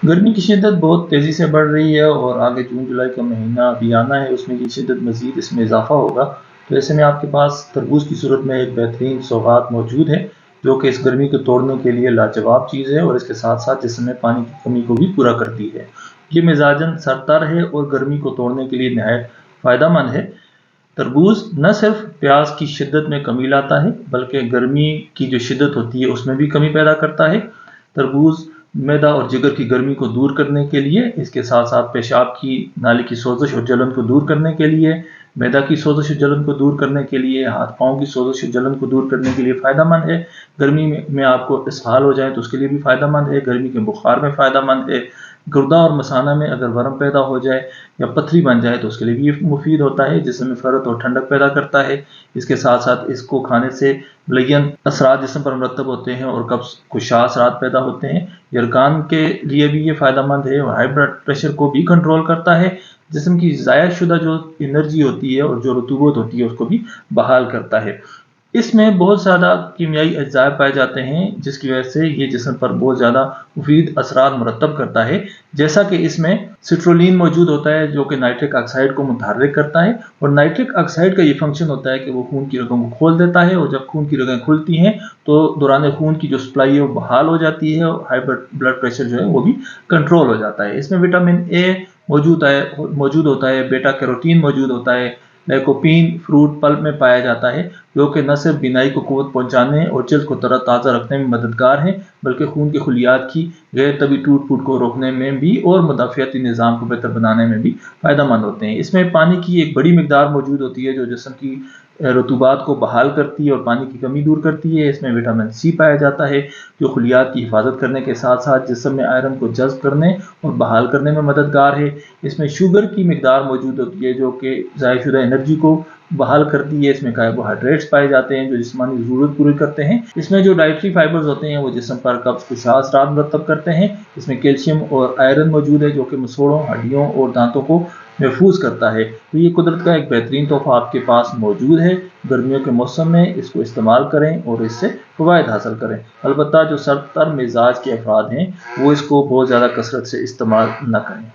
गर्मी की शिद्दत बहुत तेज़ी से बढ़ रही है और आगे जून जुलाई का महीना अभी आना है, उसमें ये शिद्दत मज़ीद इसमें इजाफा होगा। तो ऐसे में आपके पास तरबूज की सूरत में एक बेहतरीन सौगात मौजूद है, जो कि इस गर्मी को तोड़ने के लिए लाजवाब चीज़ है और इसके साथ साथ जिस्म में पानी की कमी को भी पूरा करती है। ये मिजाजन सरतर है और गर्मी को तोड़ने के लिए नहायत फ़ायदेमंद है। तरबूज न सिर्फ प्यास की शिद्दत में कमी लाता है, बल्कि गर्मी की जो शिद्दत होती है उसमें भी कमी पैदा करता है। तरबूज मैदा और जिगर की गर्मी को दूर करने के लिए, इसके साथ साथ पेशाब की नाली की सोजश और जलन को दूर करने के लिए, मैदा की सोजश और जलन को दूर करने के लिए, हाथ पाँव की सोजश और जलन को दूर करने के लिए फ़ायदेमंद है। गर्मी में आपको इसहाल हो जाए तो उसके लिए भी फ़ायदेमंद है। गर्मी के बुखार में फ़ायदेमंद है। गुर्दा और मसाना में अगर वरम पैदा हो जाए या पथरी बन जाए तो उसके लिए भी ये मुफीद होता है, जिसम में फ़रत और ठंडक पैदा करता है। इसके साथ साथ इसको खाने से मुलय्यन असरात जिस्म पर मुरतब होते हैं और कब्ज़ कुशा असरात पैदा होते हैं। यरकान के लिए भी ये फ़ायदेमंद है और हाई ब्लड प्रेशर को भी कंट्रोल करता है। जिस्म की ज़ाया शुदा जो एनर्जी होती है और जो रतूबत होती है उसको भी बहाल करता है। इसमें बहुत ज़्यादा कीमियाई अज्जा पाए जाते हैं, जिसकी वजह से ये जिस्म पर बहुत ज़्यादा मुफीद असरात मुरतब करता है। जैसा कि इसमें सिट्रोलिन मौजूद होता है, जो कि नाइट्रिक ऑक्साइड को मुतहर्रिक करता है, और नाइट्रिक ऑक्साइड का ये फंक्शन होता है कि वो खून की रगों को खोल देता है, और जब खून की रगें खुलती हैं तो दौरान खून की जो सप्लाई है वो बहाल हो जाती है और हाई ब्लड प्रेशर जो है वो भी कंट्रोल हो जाता है। इसमें विटामिन ए मौजूद होता है, बेटा कैरोटीन मौजूद होता है, लाइकोपीन फ्रूट पल्प में पाया जाता है, जो कि न सिर्फ बीनाई को कुव्वत पहुंचाने और जल्द को तरोताज़ा रखने में मददगार है, बल्कि खून के खुलियात की गैर तबी टूट फूट को रोकने में भी और मुदाफ़ियाती निज़ाम को बेहतर बनाने में भी फ़ायदेमंद होते हैं। इसमें पानी की एक बड़ी मिकदार मौजूद होती है, जो जिस्म की रतूबात को बहाल करती है और पानी की कमी दूर करती है। इसमें विटामिन सी पाया जाता है, जो खुलियात की हिफाजत करने के साथ साथ जिस्म में आयरन को जज्ब करने और बहाल करने में मददगार है। इसमें शुगर की मिकदार मौजूद होती है, जो कि ज़ायशुदा एनर्जी को बहाल करती है। इसमें कार्बोहाइड्रेट्स पाए जाते हैं जो जिस्मानी ज़रूरत पूरी करते हैं। इसमें जो डाइटरी फाइबर्स होते हैं वो जिस्म पर कब्ज़ कुशा असरात मुरतब करते हैं। इसमें कैल्शियम और आयरन मौजूद है, जो कि मसोड़ों, हड्डियों और दांतों को महफूज करता है। तो ये कुदरत का एक बेहतरीन तोहफा आपके पास मौजूद है। गर्मियों के मौसम में इसको इस्तेमाल करें और इससे फ़वायद हासिल करें। अलबत्ता जो सरतर मिजाज के अफराद हैं वो इसको बहुत ज़्यादा कसरत से इस्तेमाल न करें।